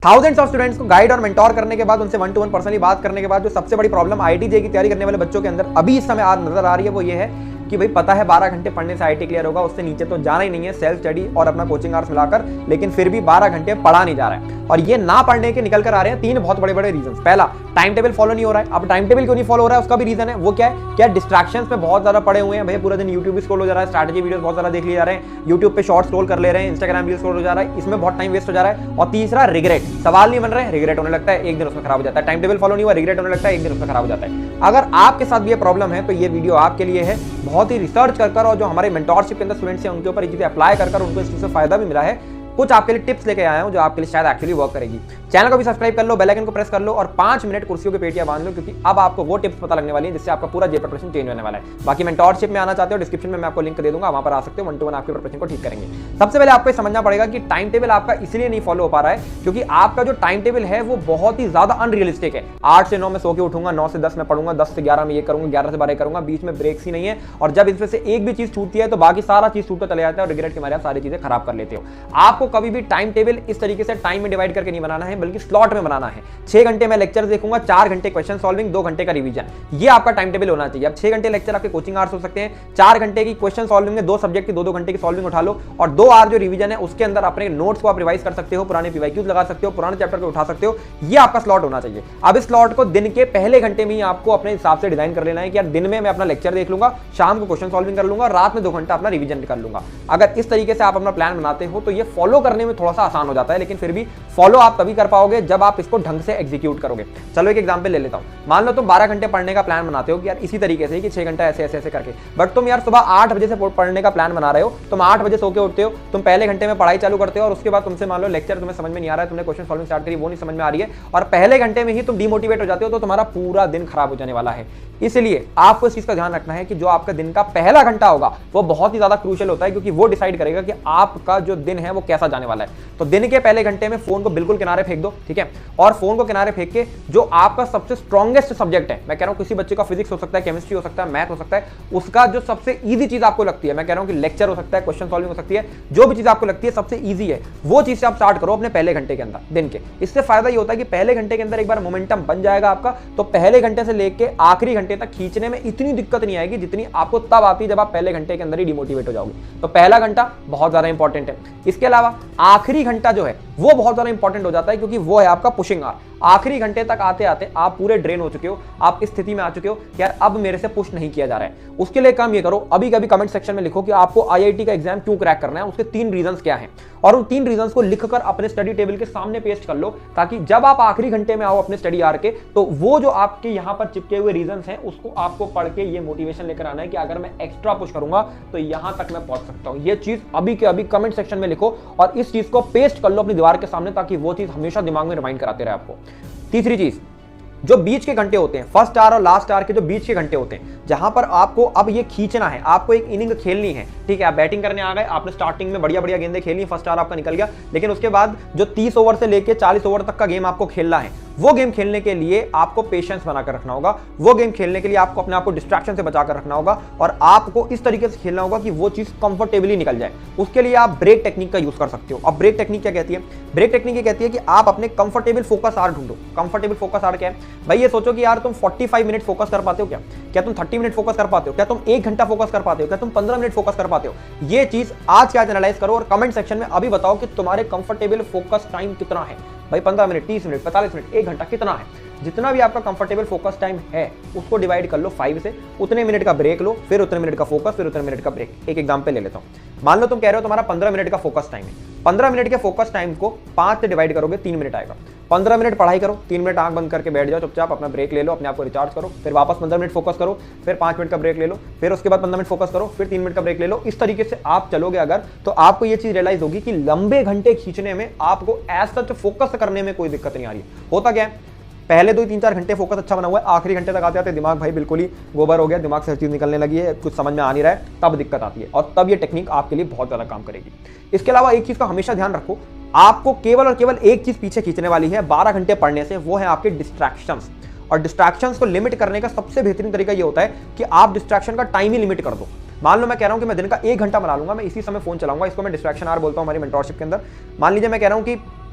Thousands of students को guide और mentor करने के बाद, उनसे 1 to 1 पर्सनली बात करने के बाद, जो सबसे बड़ी प्रॉब्लम आईआईटी जेईई की तैयारी करने वाले बच्चों के अंदर अभी इस समय आज नजर आ रही है वो ये है कि भाई पता है 12 घंटे पढ़ने से आईआईटी क्लियर होगा, उससे नीचे तो जाना ही नहीं है सेल्फ स्टडी और अपना कोचिंग आवर्स मिलाकर, लेकिन फिर भी 12 घंटे पढ़ा नहीं जा रहा है। और ये ना पढ़ने के निकल कर आ रहे हैं 3 बहुत बड़े बड़े रीजन। पहला, टाइम टेबल फॉलो नहीं हो रहा है। अब टाइम टेबल क्यों नहीं फॉलो हो रहा है उसका भी रीजन है, वो क्या है, क्या डिस्ट्रैक्शंस में बहुत ज्यादा पड़े हुए हैं। भैया पूरा दिन यूट्यूब स्क्रॉल हो जा रहा है, स्ट्रैटेजी वीडियोस बहुत ज्यादा देख लिए जा रहे हैं, यूट्यूब पे शॉर्ट स्क्रॉल कर ले रहे हैं, इंस्टाग्राम रील स्क्रॉल हो जा रहा है, इसमें बहुत टाइम वेस्ट हो जा रहा है। और तीसरा, रिग्रेट, सवाल नहीं बन रहे, रिग्रेट होने लगता है, एक दिन उसमें खराब हो जाता है। टाइम टेबल फॉलो नहीं हुआ, रिग्रेट होने लगता है, एक दिन उसमें खराब हो जाता है। अगर आपके साथ भी ये प्रॉब्लम है तो ये वीडियो आपके लिए है। बहुत ही रिसर्च कर और जो हमारे मेंटोरशिप के अंदर स्टूडेंट्स हैं उनके ऊपर ये चीजें अप्लाई कर उनको इस चीज से फायदा भी मिला है। कुछ आपके लिए टिप्स लेके आया हूं जो आपके लिए शायद एक्चुअली वर्क करेगी। चैनल को भी सब्सक्राइब कर लो, बेल आइकन को प्रेस कर लो और 5 मिनट कुर्सियों के पेटियां बांध लो, क्योंकि अब आपको वो टिप्स पता लगने वाली है जिससे आपका पूरा जे प्रिपरेशन चेंज होने वाला है। बाकी मेंटोरशिप में आना चाहते हो, डिस्क्रिप्शन में मैं आपको लिंक दे दूंगा, वहां पर आ सकते हो, 1 to 1 आपके प्रिपरेशन को ठीक करेंगे। सबसे पहले आपको समझना पड़ेगा कि टाइम टेबल आपका इसलिए नहीं फॉलो हो पा रहा है क्योंकि आपका जो टाइम टेबल है वो बहुत ही ज्यादा अनरियलिस्टिक है। 8 से 9 में सो के उठूंगा, 9 से 10 में पढ़ूंगा, 10 से 11 में ये करूंगा, 11 से 12 करूंगा, बीच में ब्रेक्स ही नहीं है। और जब इसमें से एक भी चीज छूटती है तो बाकी सारा चीज छूटता चले जाता है और रिग्रेट के मारे आप सारी चीजें खराब कर लेते हो। आपको कभी भी टाइम टेबल इस तरीके से टाइम में डिवाइड करके नहीं बनाना है, बल्कि स्लॉट में बनाना है। 6 घंटे मैं लेक्चर देखूंगा, 4 घंटे क्वेश्चन सॉल्विंग, 2 घंटे का रिवीजन, ये आपका टाइम टेबल होना चाहिए। अब 6 घंटे लेक्चर आपके कोचिंग आवर्स हो सकते हैं, 4 घंटे की क्वेश्चन सॉल्विंग में 2 सब्जेक्ट की 2-2 घंटे की सॉल्विंग उठा लो और 2 आवर जो रिवीजन है उसके अंदर अपने नोट्स को आप रिवाइज कर सकते हो, पुराने पीवाईक्यूज लगा सकते हो, पुराने चैप्टर को उठा सकते हो। ये आपका स्लॉट होना चाहिए। अब इस स्लॉट को दिन के पहले घंटे में ही आपको अपने हिसाब से डिजाइन कर लेना है कि यार दिन में मैं अपना लेक्चर देख लूंगा, शाम को क्वेश्चन सॉल्विंग कर लूंगा, रात में 2 घंटा अपना रिवीजन कर लूंगा। अगर इस तरीके से आप अपना प्लान बनाते हो तो ये फॉलो करने में थोड़ा सा आसान हो जाता है, लेकिन फिर भी फॉलो आप तभी कर पाओगे जब आप इसको ढंग से एग्जीक्यूट करोगे। चलो एक एग्जांपल ले लेता हूं। मान लो तुम 12 घंटे पढ़ने का प्लान बनाते हो कि यार इसी तरीके से कि 6 घंटा ऐसे ऐसे ऐसे करके, बट तुम यार सुबह 8 बजे से पढ़ने का प्लान बना रहे हो, तुम 8 बजे सो के उठते हो, तुम पहले घंटे में पढ़ाई चालू करते हो और उसके बाद तुमसे मान लो लेक्चर तुम्हें समझ में नहीं आ रहा है, तुमने क्वेश्चन सॉल्विंग स्टार्ट करी वो नहीं समझ में आ रही है और पहले घंटे में ही तुम डिमोटिवेट हो जाते हो, तो तुम्हारा पूरा दिन खराब हो जाने वाला है। इसलिए आपको इस चीज का ध्यान रखना है कि जो आपका दिन का पहला घंटा होगा वो बहुत ही ज्यादा क्रूशियल होता है, क्योंकि वो डिसाइड करेगा कि आपका जो दिन है वो कैसा जाने वाला है। तो दिन के पहले घंटे में फोन को बिल्कुल किनारे फेंक दो, ठीक है, और फोन को किनारे फेंक के जो आपका सबसे स्ट्रॉन्गेस्ट सब्जेक्ट है, मैं कह रहा हूं किसी बच्चे का फिजिक्स हो सकता है, केमिस्ट्री हो सकता है, मैथ हो सकता है, उसका जो सबसे ईजी चीज आपको लगती है, मैं कह रहा हूं कि लेक्चर हो सकता है, क्वेश्चन सॉल्विंग हो सकती है, जो भी चीज आपको लगती है सबसे ईजी है वो चीज से आप स्टार्ट करो अपने पहले घंटे के अंदर दिन के। इससे फायदा ये होता है कि पहले घंटे के अंदर एक बार मोमेंटम बन जाएगा आपका, तो पहले घंटे से लेकर आखिरी घंटे तक खींचने में इतनी दिक्कत नहीं आएगी जितनी आपको तब आती है जब आप पहले घंटे के अंदर ही डिमोटिवेट हो जाओगे। तो पहला घंटा बहुत ज्यादा इंपॉर्टेंट है। इसके अलावा आखिरी घंटा जो है वो बहुत ज्यादा इंपॉर्टेंट हो जाता है, क्योंकि वो है आपका पुशिंग आवर। आखिरी घंटे तक आते आते आप पूरे ड्रेन हो चुके हो, आप इस स्थिति में आ चुके हो कि यार अब मेरे से पुश नहीं किया जा रहा है। उसके लिए काम ये करो, अभी कभी कमेंट सेक्शन में लिखो कि आपको आईआईटी का एग्जाम क्यों क्रैक करना है, उसके 3 रीजंस क्या हैं, और उन 3 रीजंस को लिखकर अपने स्टडी टेबल के सामने पेस्ट कर लो, ताकि जब आप आखिरी घंटे में आओ अपने स्टडी आवर के, तो वो जो आपके यहां पर चिपके हुए रीजंस हैं उसको आपको पढ़ के ये मोटिवेशन लेकर आना है कि अगर मैं एक्स्ट्रा पुश करूंगा तो यहां तक मैं पहुंच सकता हूं। ये चीज अभी के अभी कमेंट सेक्शन में लिखो और इस चीज को पेस्ट कर लो अपनी दीवार के सामने, ताकि वो चीज हमेशा दिमाग में रिमाइंड कराते रहे आपको। तीसरी चीज, जो बीच के घंटे होते हैं, फर्स्ट आवर और लास्ट आवर के जो बीच के घंटे होते हैं, जहां पर आपको अब ये खींचना है, आपको एक इनिंग खेलनी है, ठीक है, आप बैटिंग करने आ गए, आपने स्टार्टिंग में बढ़िया बढ़िया गेंदें खेली, फर्स्ट आवर आपका निकल गया, लेकिन उसके बाद जो 30 ओवर से लेके 40 ओवर तक का गेम आपको खेलना है, वो गेम खेलने के लिए आपको पेशेंस बनाकर रखना होगा। वो गेम खेलने के लिए आपको अपने आप को डिस्ट्रैक्शन से बचाकर रखना होगा और आपको इस तरीके से खेलना होगा कि वो चीज कंफर्टेबली निकल जाए। उसके लिए आप ब्रेक टेक्निक का यूज कर सकते हो। अब ब्रेक टेक्निक क्या कहती है? ब्रेक टेक्निक ये कहती है कि आप अपने कंफर्टेबल फोकस आवर ढूंढो। कंफर्टेबल फोकस आवर क्या है भाई? ये सोचो कि यार तुम 45 मिनट फोकस कर पाते हो क्या तुम 30 मिनट फोकस कर पाते हो? क्या तुम 1 घंटा फोकस कर पाते हो? क्या तुम 15 मिनट फोकस कर पाते हो? ये चीज आज क्या एनालाइज करो और कमेंट सेक्शन में अभी बताओ कि तुम्हारे कंफर्टेबल फोकस टाइम कितना है भाई। 15 मिनट, 30 मिनट, 45 मिनट, 1 घंटा, कितना है? जितना भी आपका कंफर्टेबल फोकस टाइम है उसको डिवाइड कर लो 5 से, उतने मिनट का ब्रेक लो, फिर उतने मिनट का फोकस, फिर उतने मिनट का ब्रेक। एक एग्जांपल ले लेता हूं। मान लो तुम कह रहे हो तुम्हारा 15 मिनट का फोकस टाइम है। 15 मिनट के फोकस टाइम को 5 से डिवाइड करोगे, 3 मिनट आएगा। 15 मिनट पढ़ाई करो, 3 मिनट आंख बंद करके बैठ जाओ चुपचाप, अपना ब्रेक ले लो, अपने आप को रिचार्ज करो, फिर वापस 15 मिनट फोकस करो, फिर 5 मिनट का ब्रेक ले लो, फिर उसके बाद 15 मिनट फोकस करो, फिर 3 मिनट का ब्रेक ले लो। इस तरीके से आप चलोगे अगर, तो आपको ये चीज रियलाइज होगी कि लंबे घंटे खींचने में आपको एज सच फोकस करने में कोई दिक्कत नहीं आ रही है। होता क्या है, पहले 2-3-4 घंटे फोकस अच्छा बना हुआ है, आखिरी घंटे तक आते आते दिमाग भाई बिल्कुल ही गोबर हो गया, दिमाग से हर चीज निकलने लगी है, कुछ समझ में आ नहीं रहा है, तब दिक्कत आती है और तब ये टेक्निक आपके लिए बहुत ज्यादा काम करेगी। इसके अलावा एक चीज का हमेशा ध्यान रखो, आपको केवल और केवल एक चीज पीछे खींचने वाली है 12 घंटे पढ़ने से, वो है आपके डिस्ट्रैक्शंस। और डिस्ट्रैक्शंस को लिमिट करने का सबसे बेहतरीन तरीका ये होता है कि आप डिस्ट्रैक्शन का टाइम ही लिमिट कर दो। मान लो मैं कह रहा हूं कि मैं दिन का 1 घंटा बना लूंगा, मैं इसी समय फोन चलाऊंगा, इसको मैं डिस्ट्रैक्शन आवर बोलता हूं हमारी मेंटरशिप के अंदर। मान लीजिए मैं कह रहा हूं कि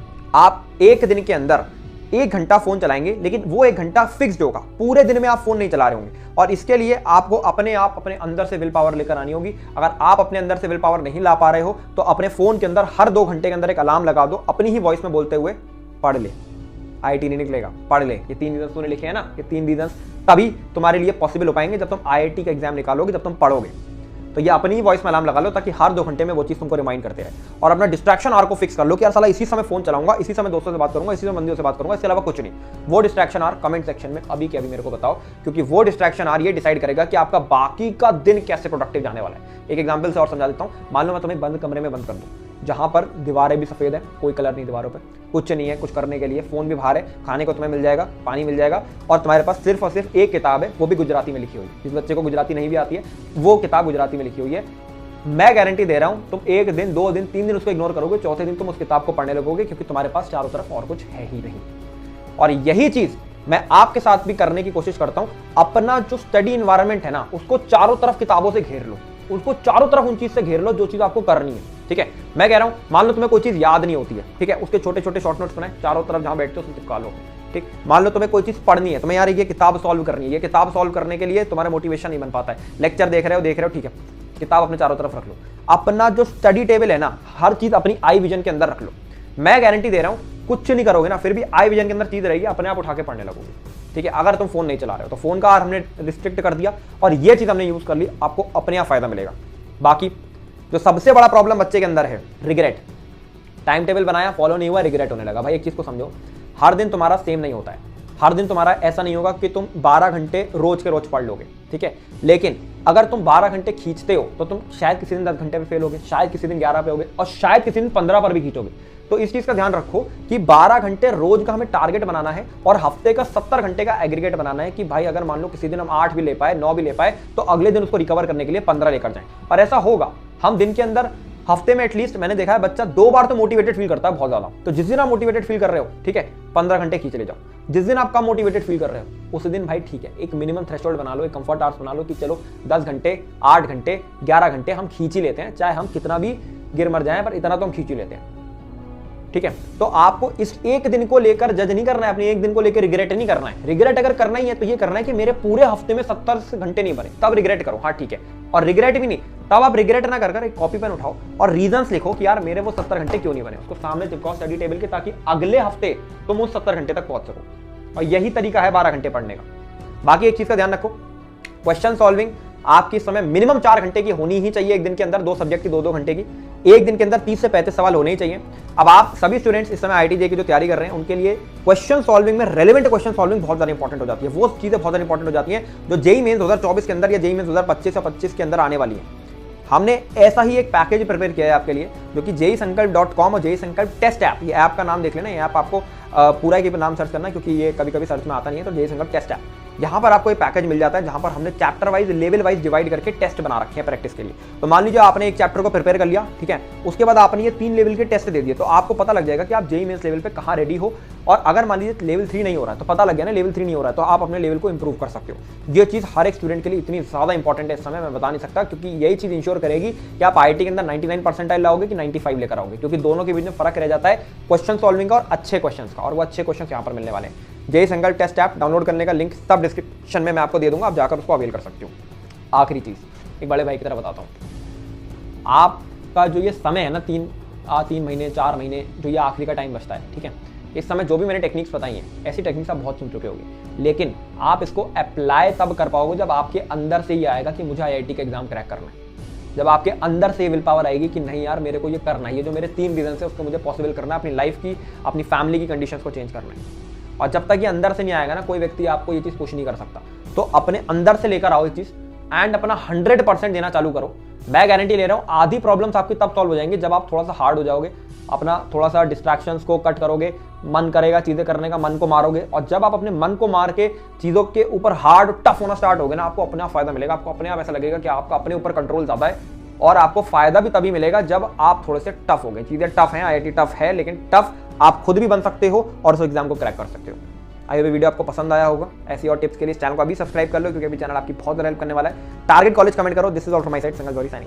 आप एक दिन के अंदर 1 घंटा फोन चलाएंगे, लेकिन वो 1 घंटा फिक्स्ड होगा, पूरे दिन में आप फोन नहीं चला रहे होंगे। और इसके लिए आपको अपने अंदर से विल पावर लेकर आनी होगी। अगर आप अपने अंदर से विल पावर नहीं ला पा रहे हो तो अपने फोन के अंदर हर 2 घंटे के अंदर एक अलार्म लगा दो, अपनी ही वॉइस में बोलते हुए, पढ़ ले, आईआईटी नहीं निकलेगा, पढ़ ले। ये 3 रीजन तूने लिखे हैं ना, ये 3 रीजन तभी तुम्हारे लिए पॉसिबल हो पाएंगे जब तुम आईआईटी का एग्जाम निकालोगे, जब तुम पढ़ोगे। तो ये अपनी ही वॉइस में अलार्म लगा लो ताकि हर 2 घंटे में वो चीज तुमको रिमाइंड करते रहे। और अपना डिस्ट्रैक्शन आर को फिक्स कर लो कि यार साला इसी समय फोन चलाऊंगा, इसी समय दोस्तों से बात करूंगा, इसी समय बंदियों से बात करूंगा, इसके अलावा कुछ नहीं। वो डिस्ट्रैक्शन आर कमेंट सेक्शन में अभी के अभी मेरे को बताओ, क्योंकि वो डिस्ट्रैक्शन आर ये डिसाइड करेगा कि आपका बाकी का दिन कैसे प्रोडक्टिव जाने वाला है। एक एग्जांपल से और समझा देता हूं। मान लो मैं तुम्हें बंद कमरे में बंद कर दूं, जहां पर दीवारें भी सफेद है, कोई कलर नहीं दीवारों पे, कुछ नहीं है कुछ करने के लिए, फोन भी बाहर है, खाने को तुम्हें मिल जाएगा, पानी मिल जाएगा, और तुम्हारे पास सिर्फ और सिर्फ एक किताब है, वो भी गुजराती में लिखी हुई है। जिस बच्चे को गुजराती नहीं भी आती है वो किताब गुजराती में लिखी हुई है। मैं गारंटी दे रहा हूं, तुम 1 दिन 2 दिन 3 दिन उसको इग्नोर करोगे, चौथे दिन तुम उस किताब को पढ़ने लगोगे, क्योंकि तुम्हारे पास चारों तरफ और कुछ है ही नहीं। और यही चीज मैं आपके साथ भी करने की कोशिश करता हूं। अपना जो स्टडी इन्वायरमेंट है ना, उसको चारों तरफ किताबों से घेर लो, उसको चारों तरफ उन चीज से घेर लो जो चीज आपको करनी है। ठीक है, मैं कह रहा हूं, मान लो तुम्हें कोई चीज याद नहीं होती है, ठीक है, उसके छोटे छोटे शॉर्ट नोट्स बनाए, चारों तरफ जहां बैठते हो उसमें चिपका लो। ठीक, मान लो तुम्हें कोई चीज पढ़नी है, तुम्हें यार ये किताब सॉल्व करनी है, ये किताब सॉल्व करने के लिए तुम्हारा मोटिवेशन नहीं बन पाता है, लेक्चर देख रहे हो, ठीक है, किताब अपने चारों तरफ रख लो। अपना जो स्टडी टेबल है ना, हर चीज अपनी आई विजन के अंदर रख लो। मैं गारंटी दे रहा हूं, कुछ नहीं करोगे ना, फिर भी आई विजन के अंदर चीज रहेगी, अपने आप उठा के पढ़ने लगोगे। ठीक है, अगर तुम फोन नहीं चला रहे हो तो फोन का हमने रिस्ट्रिक्ट कर दिया और ये चीज हमने यूज कर ली, आपको अपने आप फायदा मिलेगा। बाकी जो सबसे बड़ा प्रॉब्लम बच्चे के अंदर है, रिग्रेट। टाइम टेबल बनाया, फॉलो नहीं हुआ, रिग्रेट होने लगा। भाई एक चीज को समझो, हर दिन तुम्हारा सेम नहीं होता है, हर दिन तुम्हारा ऐसा नहीं होगा कि तुम 12 घंटे रोज के रोज पढ़ लोगे। ठीक है, लेकिन अगर तुम 12 घंटे खींचते हो तो तुम शायद किसी दिन 10 घंटे पे फेल होगे, शायद किसी दिन 11 पे होगे, और शायद किसी दिन 15 पर भी खींचोगे। तो इस चीज का ध्यान रखो कि 12 घंटे रोज का हमें टारगेट बनाना है और हफ्ते का 70 घंटे का एग्रीगेट बनाना है कि भाई अगर मान लो किसी दिन हम 8 भी ले पाए, 9 भी ले पाए, तो अगले दिन उसको रिकवर करने के लिए 15 लेकर जाएं। और ऐसा होगा, हम दिन के अंदर हफ्ते में एटलीस्ट, मैंने देखा है बच्चा 2 बार तो मोटिवेटेड फील करता है बहुत ज्यादा। तो जिस दिन आप मोटिवेटेड फील कर रहे हो, ठीक है, 15 घंटे खींच ले जाओ। जिस दिन आप कम मोटिवेटेड फील कर रहे हो उस दिन भाई ठीक है, एक मिनिमम थ्रेशोल्ड बना लो, एक कंफर्ट आवर्स बना लो कि चलो 10 घंटे, 8 घंटे, 11 घंटे हम खींच ही लेते हैं, चाहे हम कितना भी गिर मर जाएं, पर इतना तो हम खींच ही लेते हैं। ठीक है, तो आपको इस एक दिन को लेकर जज नहीं करना है, अपने एक दिन को लेकर रिग्रेट नहीं करना है। रिग्रेट अगर करना ही है तो ये करना है कि मेरे पूरे हफ्ते में 70 घंटे नहीं बने, तब रिग्रेट करो। हाँ ठीक है, और रिग्रेट भी नहीं, तब आप रिग्रेट ना कर एक कॉपी पेन उठाओ और रीजंस लिखो कि यार मेरे वो 70 घंटे क्यों नहीं बने, उसको सामने चिपकाओ स्टडी टेबल के, ताकि अगले हफ्ते तुम उस 70 घंटे तक पहुंच सको। और यही तरीका है 12 घंटे पढ़ने का। बाकी एक चीज का ध्यान रखो, क्वेश्चन सॉल्विंग आपकी इस समय मिनिमम 4 घंटे की होनी ही चाहिए एक दिन के अंदर, 2 सब्जेक्ट की 2-2 घंटे की, एक दिन के अंदर 30 से 35 सवाल होने ही चाहिए। अब आप सभी स्टूडेंट्स इस समय आईआईटी जेईई की जो तैयारी कर रहे हैं उनके लिए क्वेश्चन सॉल्विंग में रेलेवेंट क्वेश्चन सॉल्विंग बहुत ज्यादा इंपॉर्टेंट हो जाती है। वो चीजें बहुत ज्यादा इंपॉर्टेंट हो जाती हैं जो जेईई मेंस 2024 के अंदर या जेईई मेंस 2025 या 25 के अंदर आने वाली है। हमने ऐसा ही एक पैकेज प्रिपेयर किया है आपके लिए, जो कि JEESankalp.com और JEESankalp टेस्ट ऐप, ये ऐप का नाम देख लेना, ये ऐप आपको पूरा के नाम सर्च करना, क्योंकि ये कभी कभी सर्च में आता नहीं है। तो JEESankalp टेस्ट ऐप, यहाँ पर आपको एक पैकेज मिल जाता है जहाँ पर हमने chapter wise, level wise divide करके टेस्ट बना रखे हैं प्रैक्टिस के लिए। तो मान लीजिए आपने एक चैप्टर को प्रिपेयर कर लिया, ठीक है, उसके बाद आपने ये 3 लेवल के टेस्ट दे दिए, तो आपको पता लग जाएगा कि आप जेईई मेंस लेवल पे कहाँ रेडी हो। और अगर मान लीजिए लेवल 3 नहीं हो रहा है, तो पता लग गया ना लेवल 3 नहीं हो रहा है, तो आप अपने लेवल को इंप्रूव कर सकते हो। ये चीज हर एक स्टूडेंट के लिए इतनी ज्यादा इंपॉर्टेंट है इस समय, मैं बता नहीं सकता, क्योंकि यही चीज इंश्योर करेगी कि आप आईआईटी के अंदर 99 परसेंटाइल लाओगे कि 95 लेकर आओगे, क्योंकि दोनों के बीच में फर्क रह जाता है क्वेश्चन सॉल्विंग का और अच्छे क्वेश्चन का, और वो अच्छे क्वेश्चन यहाँ पर मिलने वाले हैं। JEESankalp टेस्ट ऐप डाउनलोड करने का लिंक सब डिस्क्रिप्शन में मैं आपको दे दूंगा, आप जाकर उसको अवेल कर सकते हो। आखिरी चीज एक बड़े भाई की तरह बताता हूँ, आपका जो ये समय है ना, 3 महीने 4 महीने जो ये आखिरी का टाइम बचता है, ठीक है, इस समय जो भी मैंने टेक्निक्स बताई हैं, ऐसी टेक्निक्स आप बहुत सुन चुके होंगे, लेकिन आप इसको अप्लाई तब कर पाओगे जब आपके अंदर से ये आएगा कि मुझे आईआईटी का एग्जाम क्रैक करना है। जब आपके अंदर से विल पावर आएगी कि नहीं यार मेरे को ये करना है, ये जो मेरे 3 रीजन है उसको मुझे पॉसिबल करना है, अपनी लाइफ की, अपनी फैमिली की कंडीशंस को चेंज करना है। और जब तक ये अंदर से नहीं आएगा ना, कोई व्यक्ति आपको ये चीज पुश नहीं कर सकता। तो अपने अंदर से लेकर आओ ये चीज एंड अपना 100% देना चालू करो। मैं गारंटी ले रहा हूँ आधी प्रॉब्लम्स आपकी तब सॉल्व हो जाएंगी जब आप थोड़ा सा हार्ड हो जाओगे, अपना थोड़ा सा डिस्ट्रैक्शंस को कट करोगे, मन करेगा चीजें करने का, मन को मारोगे। और जब आप अपने मन को मार के चीजों के ऊपर हार्ड टफ होना स्टार्ट होगे ना, आपको अपने आप फायदा मिलेगा। आपको अपने आप ऐसा लगेगा कि आपका अपने ऊपर कंट्रोल ज्यादा है, और आपको फायदा भी तभी मिलेगा जब आप थोड़े से टफ हो गए। चीजें टफ हैं, आईआईटी टफ है, लेकिन टफ आप खुद भी बन सकते हो और उस एग्जाम को क्रैक कर सकते हो। आई होप वीडियो आपको पसंद आया होगा। ऐसी और टिप्स के लिए इस चैनल को अभी सब्सक्राइब कर लो, क्योंकि अभी चैनल आपकी बहुत ज़्यादा हेल्प करने वाला है। टारगेट कॉलेज कमेंट करो। This is all from my side, Sangal Jauhari signing of.